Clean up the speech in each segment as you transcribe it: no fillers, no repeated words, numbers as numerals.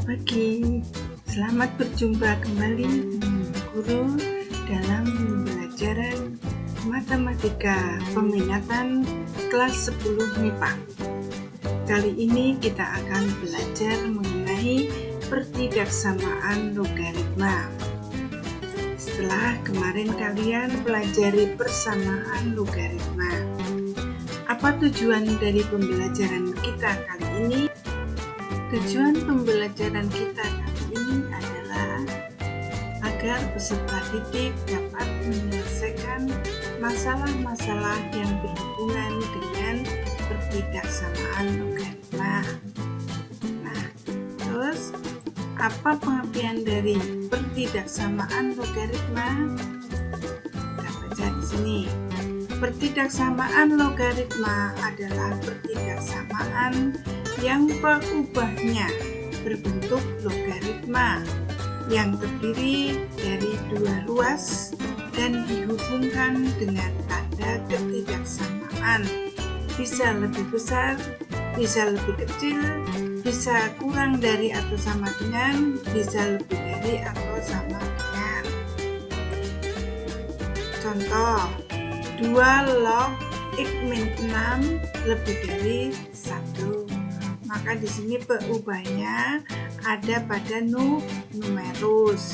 pagi, selamat berjumpa kembali dengan guru dalam pembelajaran matematika peminatan kelas 10 MIPA. Kali ini kita akan belajar mengenai pertidaksamaan logaritma. Setelah kemarin kalian pelajari persamaan logaritma, apa tujuan dari pembelajaran kita kali ini? Tujuan pembelajaran kita kali ini adalah agar peserta didik dapat menyelesaikan masalah-masalah yang berhubungan dengan pertidaksamaan logaritma. Nah, terus apa pengertian dari pertidaksamaan logaritma? Kita baca di sini. Pertidaksamaan logaritma adalah pertidaksamaan yang peubahnya berbentuk logaritma yang terdiri dari dua ruas dan dihubungkan dengan tanda ketidaksamaan. Bisa lebih besar, bisa lebih kecil, bisa kurang dari atau sama dengan, bisa lebih dari atau sama dengan. Contoh, 2 log x min 6 lebih dari 1. Maka di sini peubahnya ada pada numerus.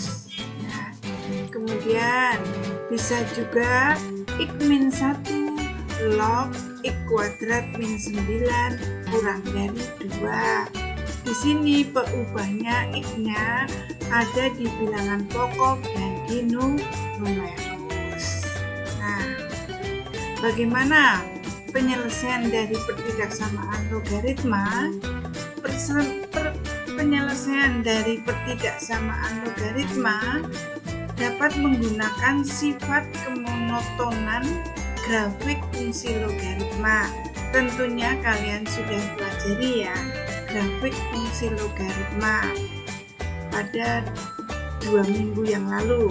Nah, kemudian bisa juga x min 1 log x kuadrat min 9 kurang dari 2. Di sini peubahnya x-nya ada di bilangan pokok dan di numerus. Nah, bagaimana penyelesaian dari pertidaksamaan logaritma? Penyelesaian dari pertidaksamaan logaritma dapat menggunakan sifat kemonotonan grafik fungsi logaritma. Tentunya kalian sudah pelajari ya grafik fungsi logaritma pada 2 minggu yang lalu.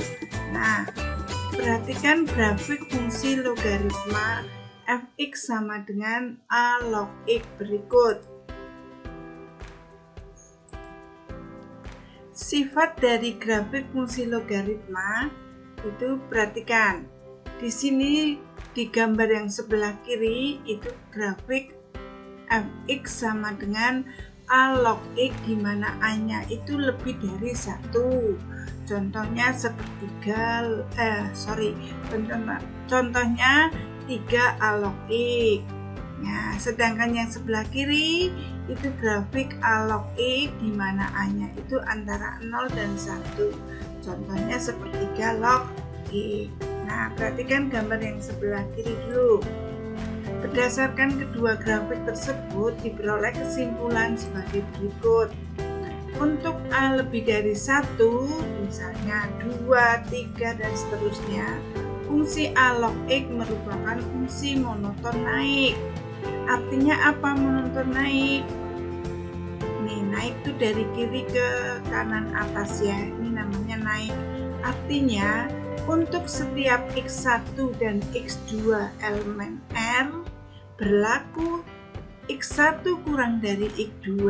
Nah, perhatikan grafik fungsi logaritma fx sama dengan a log x berikut. Sifat dari grafik fungsi logaritma itu perhatikan. Di sini di gambar yang sebelah kiri itu grafik fx sama dengan a log x di mana a-nya itu lebih dari 1. Contohnya contohnya 3 a log x. Nah, sedangkan yang sebelah kiri itu grafik a log x di mana a-nya itu antara 0 dan 1. Contohnya sepertiga log x. Nah, perhatikan gambar yang sebelah kiri dulu. Berdasarkan kedua grafik tersebut diperoleh kesimpulan sebagai berikut. Untuk a lebih dari 1, misalnya 2, 3, dan seterusnya, fungsi a log x merupakan fungsi monoton naik. Artinya apa monoton naik? Nih, naik itu dari kiri ke kanan atas ya. Ini namanya naik. Artinya untuk setiap x1 dan x2 elemen R berlaku x1 kurang dari x2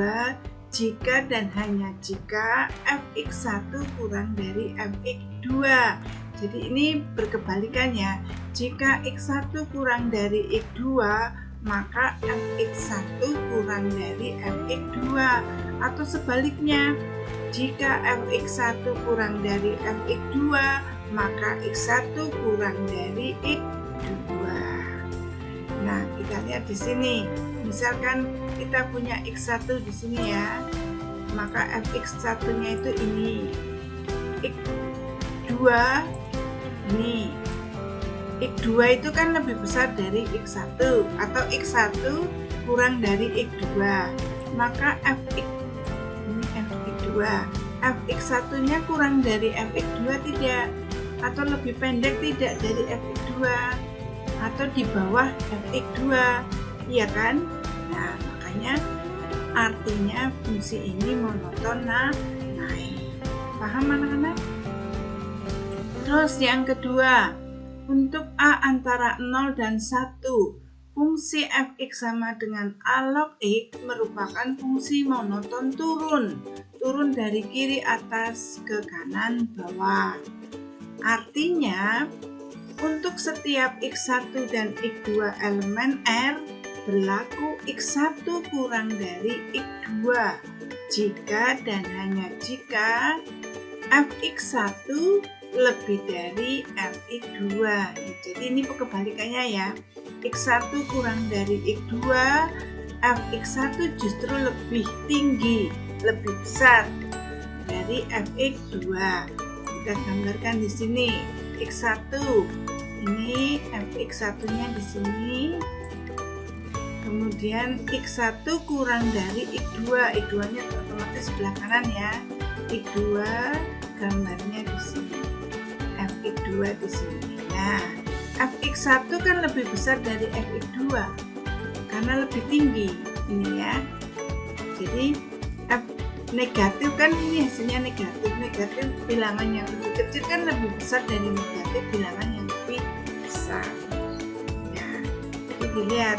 jika dan hanya jika fx1 kurang dari fx2. Jadi ini berkebalikan ya. Jika x1 kurang dari x2, maka fx1 kurang dari fx2. Atau sebaliknya, jika fx1 kurang dari fx2, maka x1 kurang dari x2. Nah, kita lihat di sini. Misalkan kita punya x1 di sini ya. Maka fx1-nya itu ini. x2 ini. x2 itu kan lebih besar dari x1 atau x1 kurang dari x2. Maka fx2 fx1-nya kurang dari fx2 tidak, atau lebih pendek tidak dari fx2, atau di bawah fx2, iya kan? Nah, makanya artinya fungsi ini monoton naik. Paham anak-anak? Terus yang kedua, untuk a antara 0 dan 1, fungsi fx sama dengan a log x merupakan fungsi monoton turun dari kiri atas ke kanan bawah. Artinya, untuk setiap x1 dan x2 elemen R, berlaku x1 kurang dari x2 jika dan hanya jika fx1 lebih dari fx2. Jadi ini kebalikannya ya, x1 kurang dari x2, fx1 justru lebih tinggi, lebih besar dari fx2. Kita gambarkan di sini x1, ini fx1-nya di sini. Kemudian x1 kurang dari x2, x2-nya otomatis sebelah kanan ya. x2 gambarnya di sini, fx2 di sini. Nah, fx1 kan lebih besar dari fx2 karena lebih tinggi ini ya. Jadi f negatif kan ini hasilnya negatif bilangan yang lebih kecil kan lebih besar dari negatif bilangan yang lebih besar ya. Jadi dilihat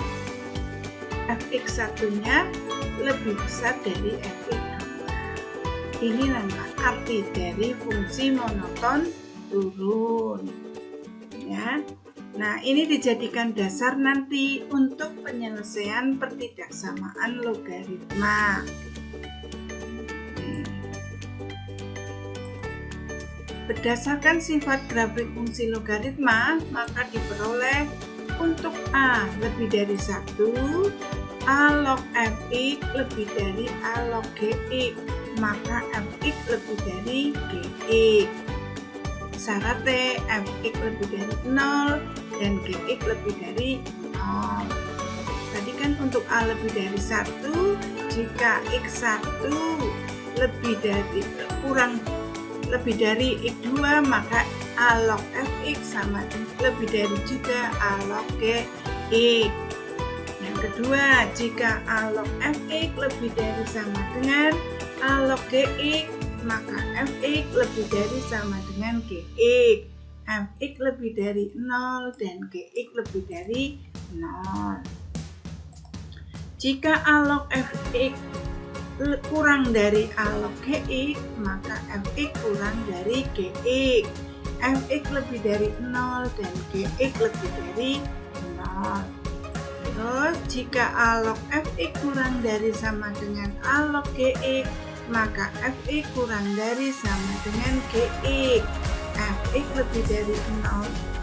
fx1-nya lebih besar dari fx2. Ini nama arti dari fungsi monoton turun ya. Nah, ini dijadikan dasar nanti untuk penyelesaian pertidaksamaan logaritma. Berdasarkan sifat grafik fungsi logaritma, maka diperoleh untuk A lebih dari 1, A log fx lebih dari A log gx, maka fx lebih dari gx. Syaratnya fx lebih dari 0 dan gx lebih dari 0. Tadi kan untuk A lebih dari 1, jika x1 lebih dari x2, maka A log fx sama lebih dari juga A log gx. Yang kedua, jika A log fx lebih dari sama dengan A log gx, maka fx lebih dari sama dengan gx. Fx lebih dari 0 dan gx lebih dari 0. Jika A log fx kurang dari A log gx, maka fx kurang dari gx. Fx lebih dari 0 dan gx lebih dari 0. Terus jika A log fx kurang dari sama dengan A log gx, maka fx kurang dari sama dengan gx. Fx lebih dari 0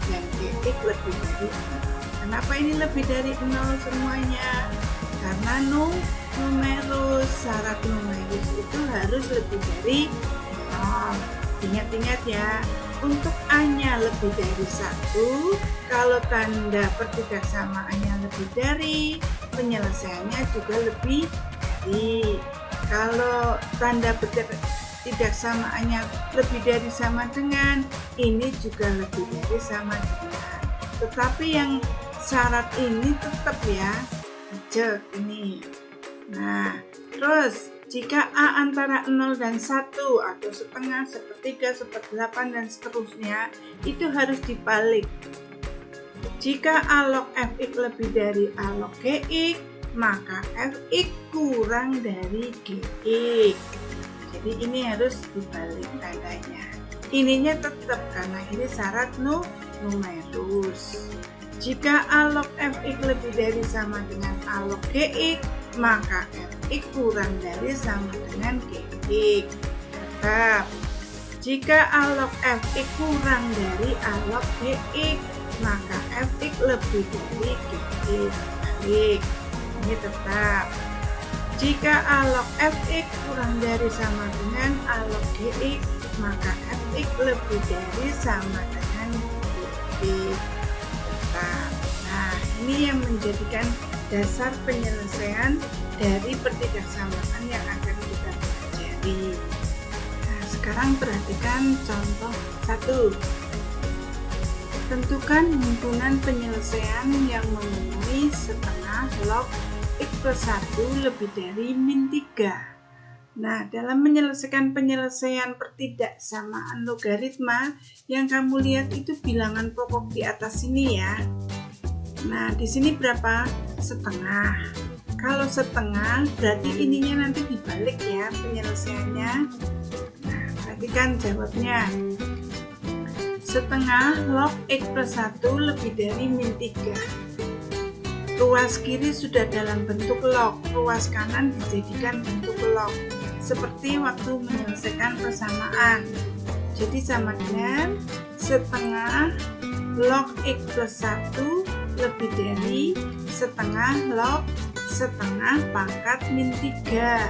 dan gx lebih dari 0. Kenapa ini lebih dari 0 semuanya? Karena numerus, syarat numerus itu harus lebih dari 0. Ingat-ingat ya, untuk A-nya lebih dari 1, kalau tanda pertidaksamaannya lebih dari, penyelesaiannya juga lebih dari. Kalau tanda pertidaksamaannya lebih dari sama dengan, ini juga lebih dari sama dengan. Tetapi yang syarat ini tetap ya, cek ini. Nah, terus jika A antara 0 dan 1 atau setengah, sepertiga, seperdelapan dan seterusnya, itu harus dibalik. Jika A log fx lebih dari A log gx, maka fx kurang dari gx. Jadi ini harus dibalik tandanya. Ininya tetap karena ini syarat numerus. Jika A log fx lebih dari sama dengan A log gx, maka fx kurang dari sama dengan gx. Tetap. Jika A log fx kurang dari A log gx, maka fx lebih dari gx. Balik. Ini tetap. Jika A log fx kurang dari sama dengan A log gx, maka fx lebih dari sama dengan gx. Nah, ini yang menjadikan dasar penyelesaian dari pertidaksamaan yang akan kita pelajari. Nah, sekarang perhatikan contoh 1. Tentukan himpunan penyelesaian yang memenuhi setengah log x plus 1 lebih dari min 3. Nah, dalam menyelesaikan penyelesaian pertidaksamaan logaritma, yang kamu lihat itu bilangan pokok di atas sini ya. Nah, di sini berapa? Setengah. Kalau setengah berarti ininya nanti dibalik ya penyelesaiannya. Nah, perhatikan jawabnya. Setengah log X plus 1 lebih dari min 3. Ruas kiri sudah dalam bentuk log, ruas kanan dijadikan bentuk log, seperti waktu menyelesaikan persamaan. Jadi sama dengan setengah log X plus 1 lebih dari setengah log setengah pangkat min 3.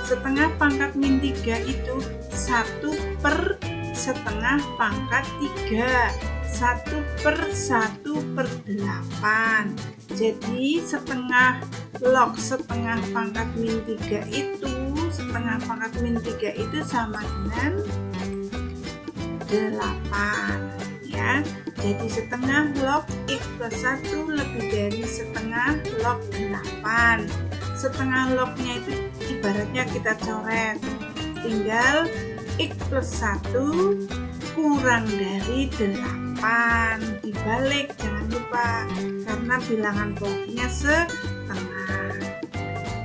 Setengah pangkat min 3 itu 1 per setengah pangkat 3, 1/1/8. Jadi setengah log setengah pangkat min 3 itu, setengah pangkat min 3 itu sama dengan 8 ya. Jadi setengah log X plus 1 lebih dari setengah log 8. Setengah lognya itu ibaratnya kita coret, tinggal X plus 1 kurang dari 8 dibalik, jangan lupa karena bilangan pokoknya setengah.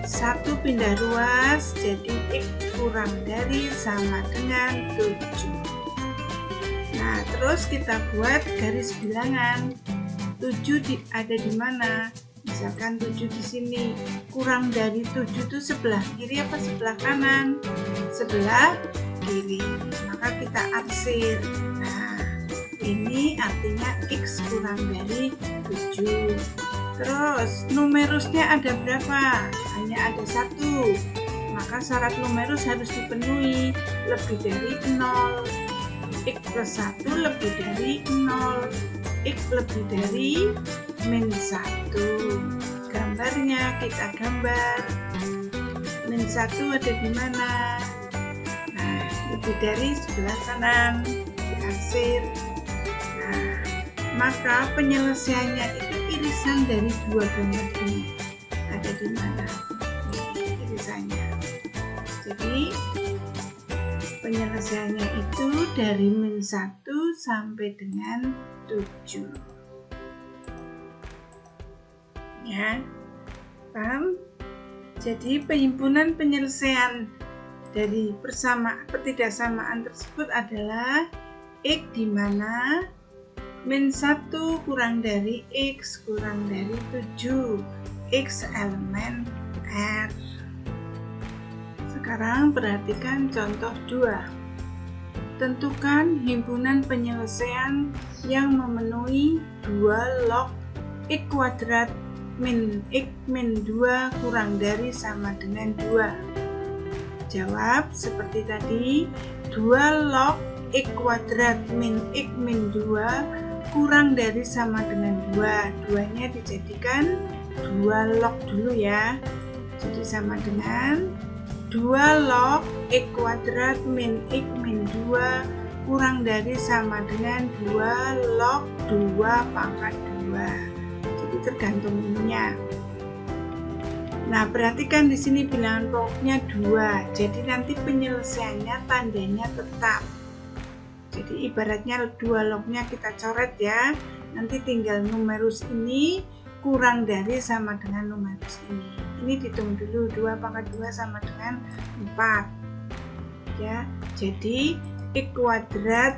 1 pindah ruas jadi X kurang dari sama dengan 7. Nah, terus kita buat garis bilangan. 7 ada di mana? Misalkan 7 di sini, kurang dari 7 itu sebelah kiri apa sebelah kanan? Sebelah kiri, maka kita arsir. Nah, ini artinya X kurang dari 7. Terus numerusnya ada berapa? Hanya ada 1, maka syarat numerus harus dipenuhi, lebih dari 0. X plus 1 lebih dari 0, X lebih dari min 1. Gambarnya kita gambar. Min 1 ada di mana? Nah, lebih dari sebelah kanan, diarsir. Nah, maka penyelesaiannya itu irisan dari dua gambar ini. Ada di mana? Irisannya. Jadi penyelesaiannya itu dari min 1 sampai dengan 7. Ya, paham? Jadi penghimpunan penyelesaian dari ketidaksamaan tersebut adalah X di mana min 1 kurang dari X kurang dari 7, X elemen R. Sekarang perhatikan contoh 2. Tentukan himpunan penyelesaian yang memenuhi 2 log X kuadrat min X min 2 kurang dari sama dengan 2. Jawab seperti tadi, 2 log X kuadrat min X min 2 kurang dari sama dengan 2. 2-nya dijadikan 2 log dulu ya. Jadi sama dengan 2 log X kuadrat min X min 2 kurang dari sama dengan 2 log 2 pangkat 2. Jadi tergantung ininya. Nah, perhatikan di sini bilangan pokoknya 2. Jadi nanti penyelesaiannya tandanya tetap. Jadi ibaratnya 2 lognya kita coret ya. Nanti tinggal numerus ini kurang dari sama dengan numerus ini. Ini dihitung dulu, 2 pangkat 2 sama dengan 4. Ya, jadi X kuadrat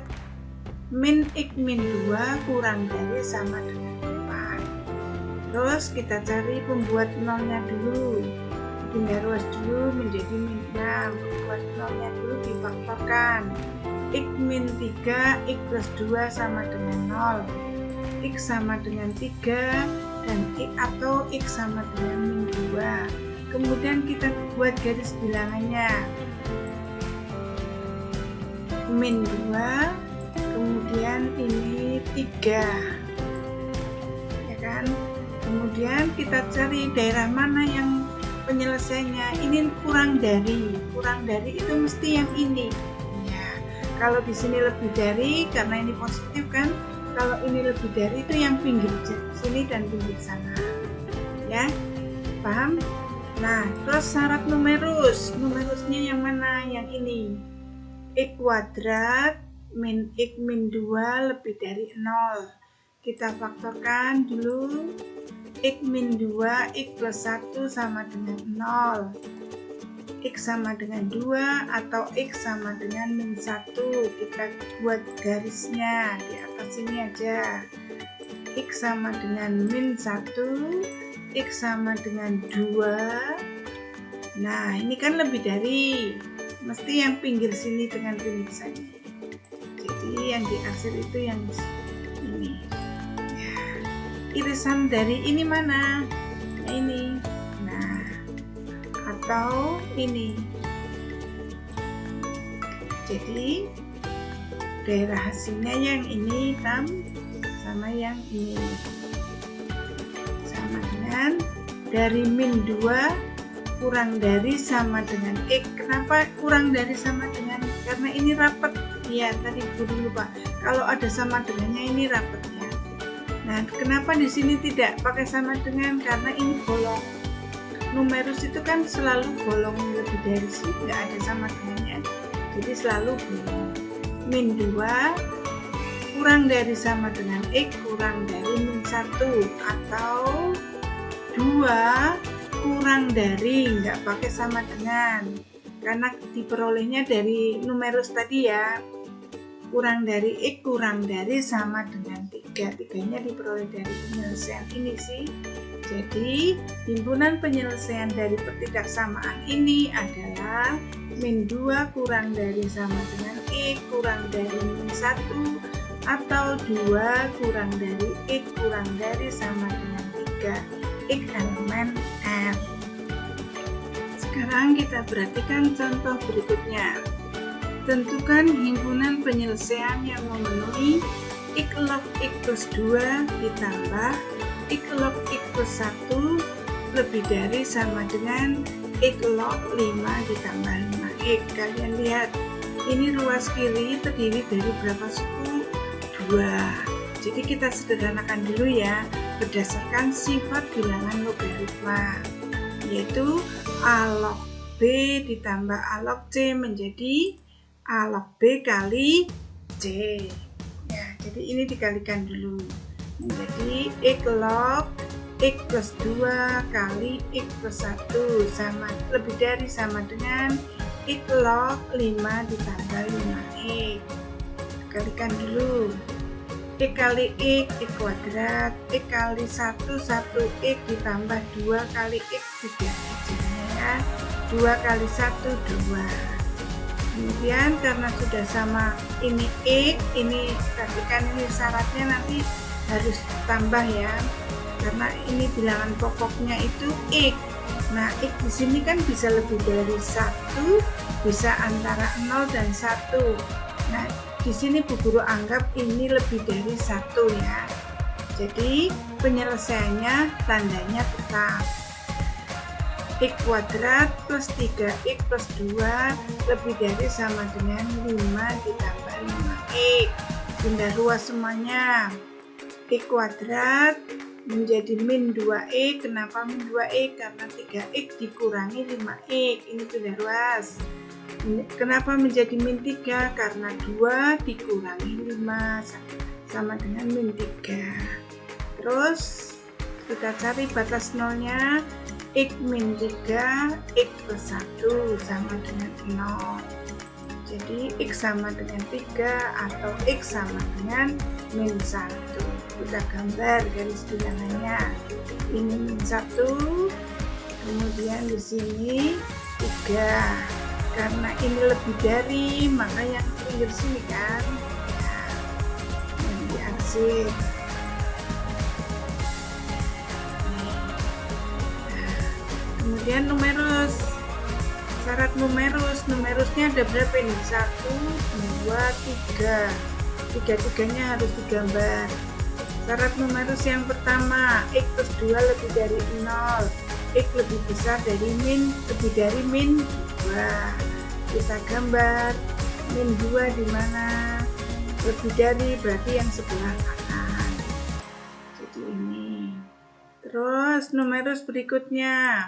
min X min 2 kurang dari sama dengan 4. Terus kita cari pembuat nolnya dulu. Pindah ruas dulu menjadi min 6. Pembuat nolnya dulu difaktorkan. X min 3, X plus 2 sama dengan 0. X sama dengan 3 dan X atau X sama dengan min 2. Kemudian kita buat garis bilangannya. Min 2, kemudian ini 3. Ya kan? Kemudian kita cari daerah mana yang penyelesaiannya. Ini kurang dari itu mesti yang ini. Ya, kalau di sini lebih dari karena ini positif kan. Kalau ini lebih dari itu yang pinggir sini dan pinggir sana. Ya, paham? Nah, terus syarat numerusnya yang mana? Yang ini. X kuadrat min X min 2 lebih dari 0. Kita faktorkan dulu. X min 2, X plus 1 sama dengan 0. X sama dengan 2 atau X sama dengan min 1. Kita buat garisnya di atas sini aja. X sama dengan min 1, X sama dengan 2. Nah, ini kan lebih dari, mesti yang pinggir sini dengan tulisannya. Jadi yang di akhir itu yang ini. Ya. Irisan dari ini mana? Ini. Nah, atau ini. Jadi daerah hasilnya yang ini hitam sama yang ini. Sama dengan dari min 2 kurang dari sama dengan X. Kenapa kurang dari sama dengan? Karena ini rapat. Ya, tadi guru lupa. Kalau ada sama dengannya ini rapat ya. Nah, kenapa di sini tidak pakai sama dengan? Karena ini bolong. Numerus itu kan selalu bolong lebih dari sini, nggak ada sama dengannya. Jadi selalu bolong. Min 2 kurang dari sama dengan X kurang dari min 1 atau 2 kurang dari, nggak pakai sama dengan, karena diperolehnya dari numerus tadi ya. Kurang dari X kurang dari sama dengan 3. 3-nya diperoleh dari penyelesaian ini sih. Jadi himpunan penyelesaian dari pertidaksamaan ini adalah min 2 kurang dari sama dengan X kurang dari min 1 atau 2 kurang dari X kurang dari sama dengan 3. X elemen R. Sekarang kita perhatikan contoh berikutnya. Tentukan himpunan penyelesaian yang memenuhi X log X plus 2 ditambah X log X plus 1 lebih dari sama dengan X log 5 ditambah 5X. Kalian lihat, ini ruas kiri terdiri dari berapa suku? 2. Jadi kita sederhanakan dulu ya, berdasarkan sifat bilangan logaritma, yaitu A log B ditambah A log C menjadi A log B kali C. Ya, jadi ini dikalikan dulu. Menjadi X log X plus 2 kali X plus 1 sama lebih dari sama dengan X log 5 ditambah 5X. Kalikan dulu. X kali X, X kuadrat, X kali 1, 1X ditambah 2 kali X, 3X ya. 2 kali 1, 2. Kemudian karena sudah sama ini X, ini perhatikan ini syaratnya nanti harus tambah ya, karena ini bilangan pokoknya itu X. Nah, X di sini kan bisa lebih dari 1, bisa antara 0 dan 1. Nah, di sini Bu Guru anggap ini lebih dari 1 ya. Jadi penyelesaiannya tandanya tetap. X kuadrat plus 3X plus 2 lebih dari sama dengan 5 ditambah 5X. Pindah ruas semuanya. X kuadrat menjadi min 2X. Kenapa min 2X? Karena 3X dikurangi 5X. Ini pindah ruas. Kenapa menjadi min 3? Karena 2 dikurangi 5 sama dengan min 3. Terus kita cari batas nolnya. X min 3, X plus 1 sama dengan 0. Jadi X sama dengan 3 atau X sama dengan min 1. Kita gambar garis bilangannya. Ini min 1, kemudian di sini 3. Karena ini lebih dari, maka yang pinggir sini kan. Nah, yang diarsip. Kemudian numerus, syarat numerusnya ada berapa ini? 1, 2, 3. 3-3-nya harus digambar. Syarat numerus yang pertama, X plus 2 lebih dari 0, X lebih besar dari min, lebih dari min 2. Kita gambar min 2 di mana? Lebih dari berarti yang sebelah kanan. Jadi ini. Terus numerus berikutnya.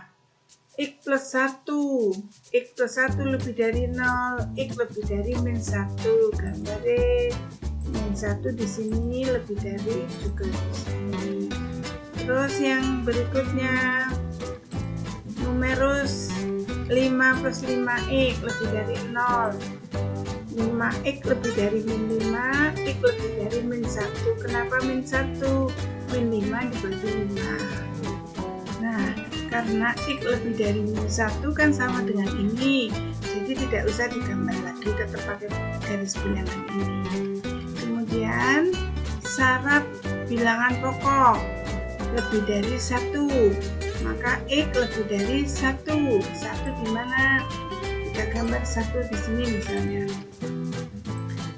X plus 1, X plus 1 lebih dari 0, X lebih dari min 1. Gambarin min 1 di sini lebih dari juga di sini. Terus yang berikutnya numerus 5 plus 5x lebih dari 0. 5x lebih dari min 5, x lebih dari min 1. Kenapa min 1? Min 5 dibagi 5. Nah, karena x lebih dari min 1 kan sama dengan ini, jadi tidak usah digambar lagi, tetap pakai garis bilangan ini. Kemudian syarat bilangan pokok lebih dari 1, maka x lebih dari 1. 1 di mana? Kita gambar 1 di sini misalnya.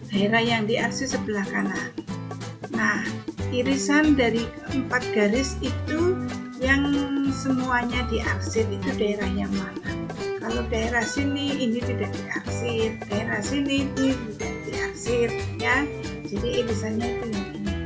Daerah yang diarsir sebelah kanan. Nah, irisan dari 4 garis itu yang semuanya diarsir itu daerah yang mana? Kalau daerah sini ini tidak diarsir, daerah sini ini tidak diarsir, ya. Jadi irisannya itu yang ini.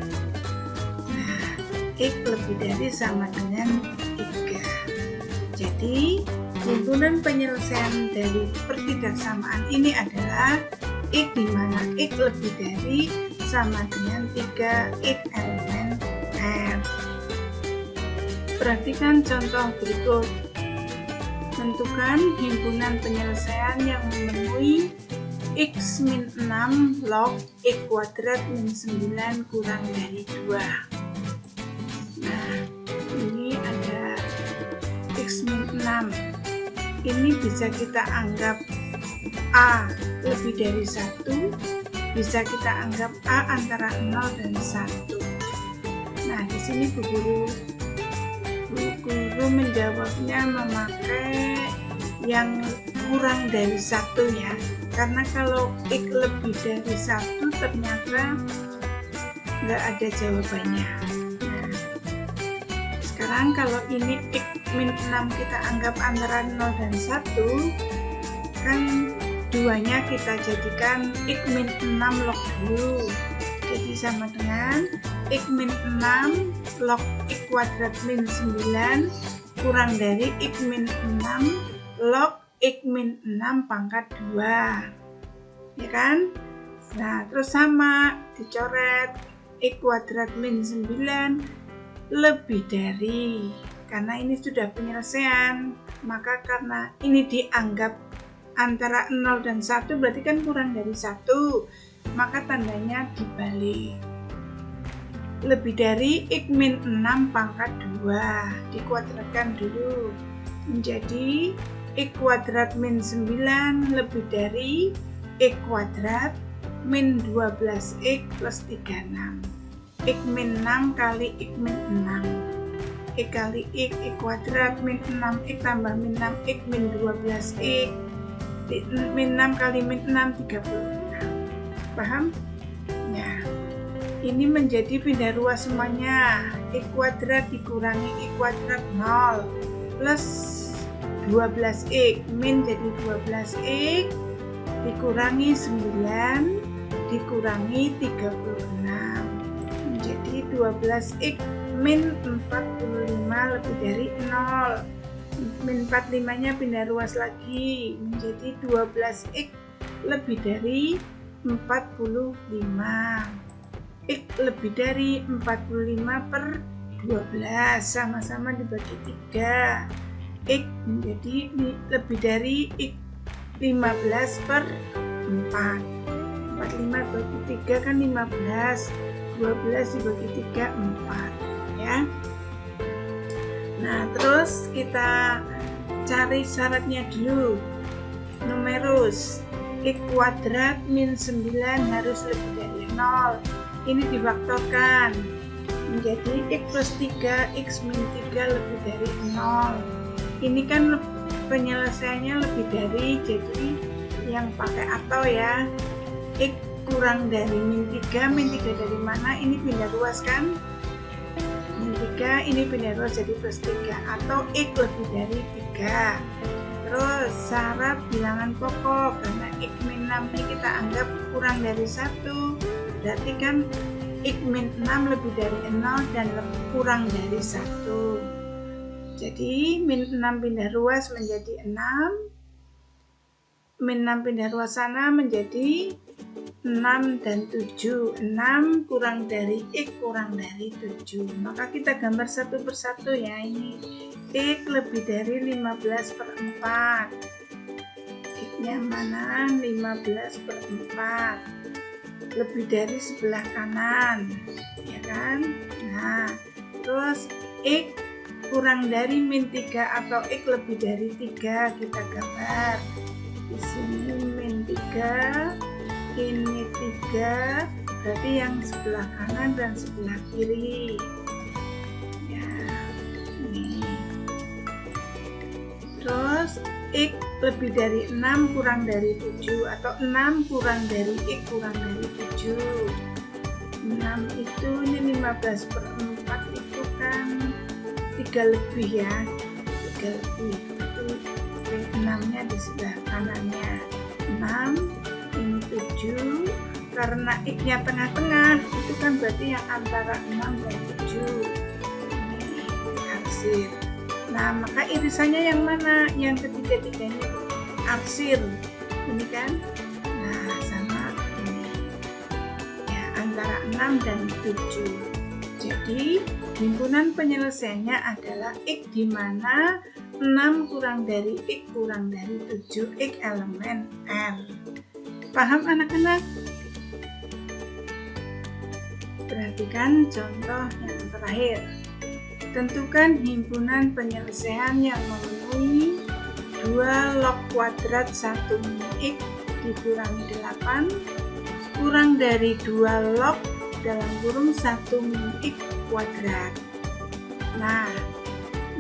Nah, x lebih dari sama dengan 3. Jadi himpunan penyelesaian dari pertidaksamaan ini adalah x di mana x lebih dari sama dengan 3x elemen R. Perhatikan contoh berikut. Tentukan himpunan penyelesaian yang memenuhi x min 6 log x kuadrat min 9 kurang dari 2. Nah, ini ada x min 6. Ini bisa kita anggap A lebih dari 1, bisa kita anggap A antara 0 dan 1. Nah, di sini Bu Guru menjawabnya memakai yang kurang dari 1 ya. Karena kalau x lebih dari 1 ternyata nggak ada jawabannya. Nah, sekarang kalau ini x min 6 kita anggap antara 0 dan 1, kan duanya kita jadikan x min 6 log dulu. Jadi sama dengan x min 6 log x kuadrat min 9 kurang dari x min 6 log x min 6 pangkat 2. Ya kan? Nah, terus sama dicoret x kuadrat min 9 lebih dari, karena ini sudah penyelesaian, maka karena ini dianggap antara 0 dan 1 berarti kan kurang dari 1, maka tandanya dibalik. Lebih dari x min 6 pangkat 2 dikuadratkan dulu menjadi x kuadrat min 9 lebih dari x kuadrat min 12x plus 36. X min 6 kali x min 6, x kali x kuadrat min 6x tambah min 6x min 12x, min 6 kali min 6 36. Paham? Ya. Ini menjadi pindah ruas semuanya. X kuadrat dikurangi x kuadrat 0 plus 12x, min jadi 12x dikurangi 9 dikurangi 36 menjadi 12x min 45 lebih dari 0. Min 45 nya pindah ruas lagi menjadi 12x lebih dari 45. X lebih dari 45 per 12 sama-sama dibagi 3. X menjadi lebih dari X 15 per 4. 45 bagi 3 kan 15. 12 dibagi 3 4 ya. Nah, terus kita cari syaratnya dulu. Numerus x kuadrat min 9 harus lebih dari 0. Ini difaktorkan menjadi x plus 3 x min 3 lebih dari 0. Ini kan penyelesaiannya lebih dari, jadi yang pakai atau ya. X kurang dari min 3 dari mana? Ini pindah ruas kan? Min 3 ini pindah ruas jadi plus 3 atau x lebih dari 3. Terus syarat bilangan pokok, karena x min 6 ini kita anggap kurang dari 1, berarti kan x min 6 lebih dari 0 dan kurang dari 1. Jadi min 6 pindah ruas menjadi 6, min 6 pindah ruas sana menjadi 6 dan 7. 6 kurang dari X kurang dari 7. Maka kita gambar satu persatu ya. Ini X lebih dari 15/4. X-nya mana? 15/4. Lebih dari sebelah kanan, ya kan? Nah, terus X kurang dari -3 atau X lebih dari 3 kita gambar. Di sini -3. Ini 3, berarti yang sebelah kanan dan sebelah kiri ya, ini. Terus X lebih dari 6 kurang dari 7 atau 6 kurang dari X kurang dari 7. 6 itu ini 15/4 itu kan 3 lebih ya, 3 lebih itu 6-nya di sebelah kanannya. 6 ini 7, karena X-nya tengah-tengah itu kan berarti yang antara 6 dan 7 ini arsir. Nah, maka irisannya yang mana? Yang ketiga-tiganya arsir ini kan. Nah, sama ini ya, antara 6 dan 7. Jadi himpunan penyelesaiannya adalah X di mana 6 kurang dari X kurang dari 7 X elemen R. Paham anak-anak? Perhatikan contoh yang terakhir. Tentukan himpunan penyelesaian yang memenuhi 2 log kuadrat 1 min X dikurangi 8 kurang dari 2 log dalam kurung 1 min X kuadrat. Nah,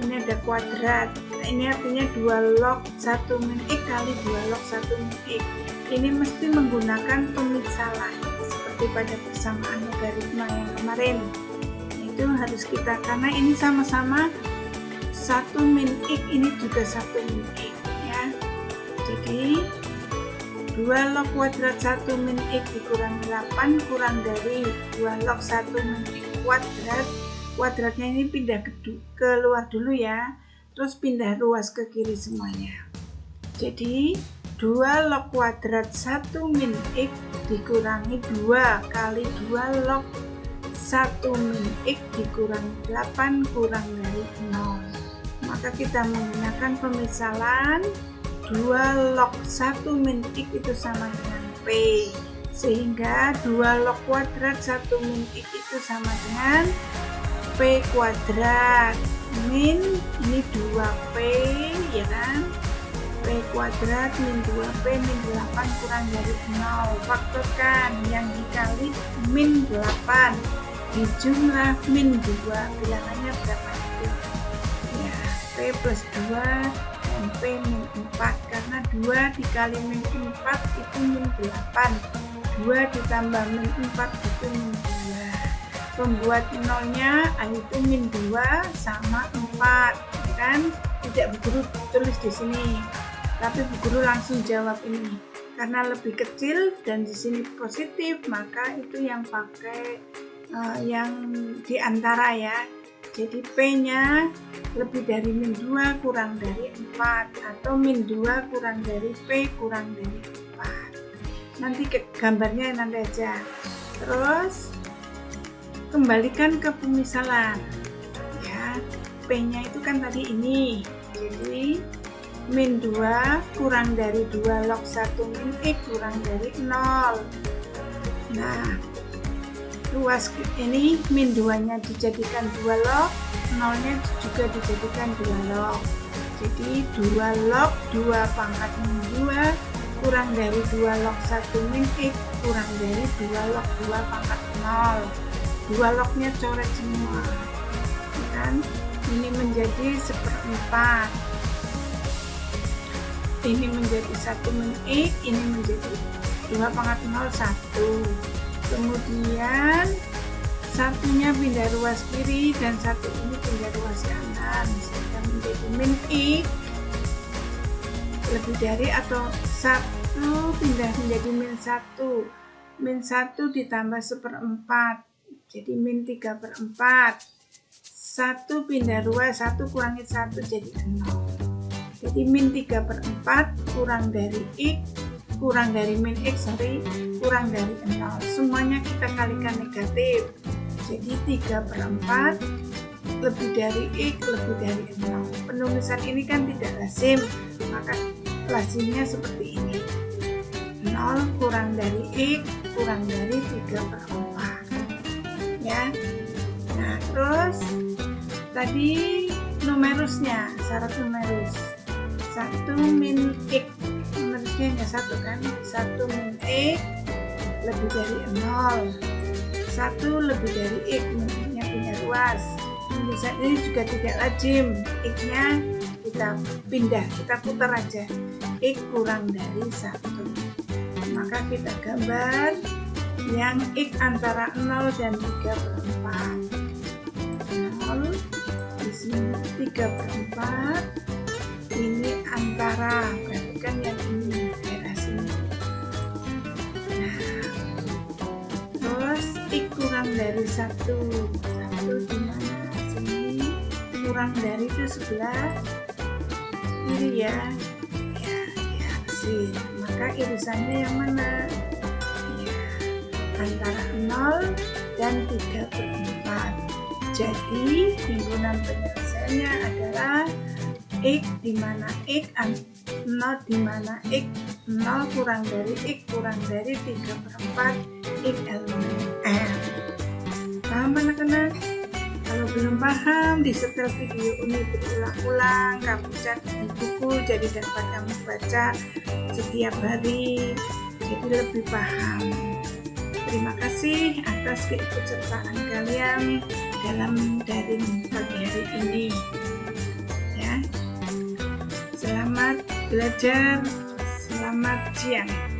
ini ada kuadrat. Ini artinya 2 log 1 min X kali 2 log 1 min X. Ini mesti menggunakan pemisalan seperti pada persamaan logaritma yang kemarin. Itu harus kita, karena ini sama-sama 1 min X, ini juga 1 min X ya. Jadi 2 log kuadrat 1 min X dikurangi 8 kurang dari 2 log 1 min X kuadrat. Kuadratnya ini pindah ke luar dulu ya, terus pindah ruas ke kiri semuanya. Jadi 2 log kuadrat 1 min X dikurangi 2 kali 2 log 1 min X dikurangi 8 kurang dari 0. Maka kita menggunakan pemisalan 2 log 1 min X itu sama dengan P. Sehingga 2 log kuadrat 1 min X itu sama dengan P kuadrat min ini 2P ya kan. P kuadrat min 2P min 8 kurang dari 0. Faktorkan yang dikali min 8 dijumlah min 2, bilangannya berapa itu ya, P plus 2 dan P min 4, karena 2 dikali min 4 itu min 8, 2 ditambah min 4 itu min 2. Pembuat nolnya itu min 2 sama 4 kan. Tidak Bu Guru tulis di sini, tapi Bu Guru langsung jawab ini karena lebih kecil dan di sini positif, maka itu yang pakai yang diantara ya. Jadi P-nya lebih dari min 2 kurang dari 4 atau min 2 kurang dari P kurang dari 4. Nanti gambarnya nanti aja. Terus kembalikan ke pemisalan ya. P-nya itu kan tadi ini, jadi min 2 kurang dari 2 log 1 min X kurang dari 0. Nah, ruas ini min 2 nya dijadikan 2 log, 0 nya juga dijadikan 2 log. Jadi 2 log 2 pangkat min 2 kurang dari 2 log 1 min X kurang dari 2 log 2 pangkat 0. 2 lognya coret semua kan. Ini menjadi 1/4, ini menjadi 1 min X, ini menjadi 2 pangkat 0 1. Kemudian satunya pindah ruas kiri dan satu ini pindah ruas kanan, sehingga menjadi min X lebih dari atau 1 pindah menjadi min 1. Min 1 ditambah 1/4 jadi min 3/4. 1 pindah ruas, 1 kurangi 1 jadi 0. Jadi min 3/4 kurang dari X kurang dari kurang dari 0. Semuanya kita kalikan negatif. Jadi 3/4 lebih dari X lebih dari 0. Penulisan ini kan tidak lazim, maka lazimnya seperti ini. 0 kurang dari X kurang dari 3/4. Ya. Nah, terus tadi numerusnya, syarat numerus. 1 min X. Numerusnya hanya 1 kan? 1 min X lebih dari 0. 1 lebih dari X, minusnya punya ruas. Penulisan ini juga tidak lazim. X-nya kita pindah, kita putar aja. X kurang dari 1. Maka kita gambar yang X antara 0 dan 3/4. 0 di sini 3/4. Ini antara, berarti kan yang ini daerah sini. Nah, terus X kurang dari 1. 1 di mana? Sini. Kurang dari itu sebelah kiri ya. Ya, sih. Maka irisannya yang mana? Ya, antara 0 dan 3/4. Jadi himpunan penyelesaiannya adalah X di mana X 0 di mana X 0 kurang dari X kurang dari 3/4 X elemen M. Paham anak-anak? Kalau belum paham, disetel video ini berulang-ulang, kamu cat di buku jadi dapat kamu baca setiap hari, jadi lebih paham. Terima kasih atas keikutsertaan kalian dalam daring pagi hari ini. Ya, selamat belajar, selamat siang.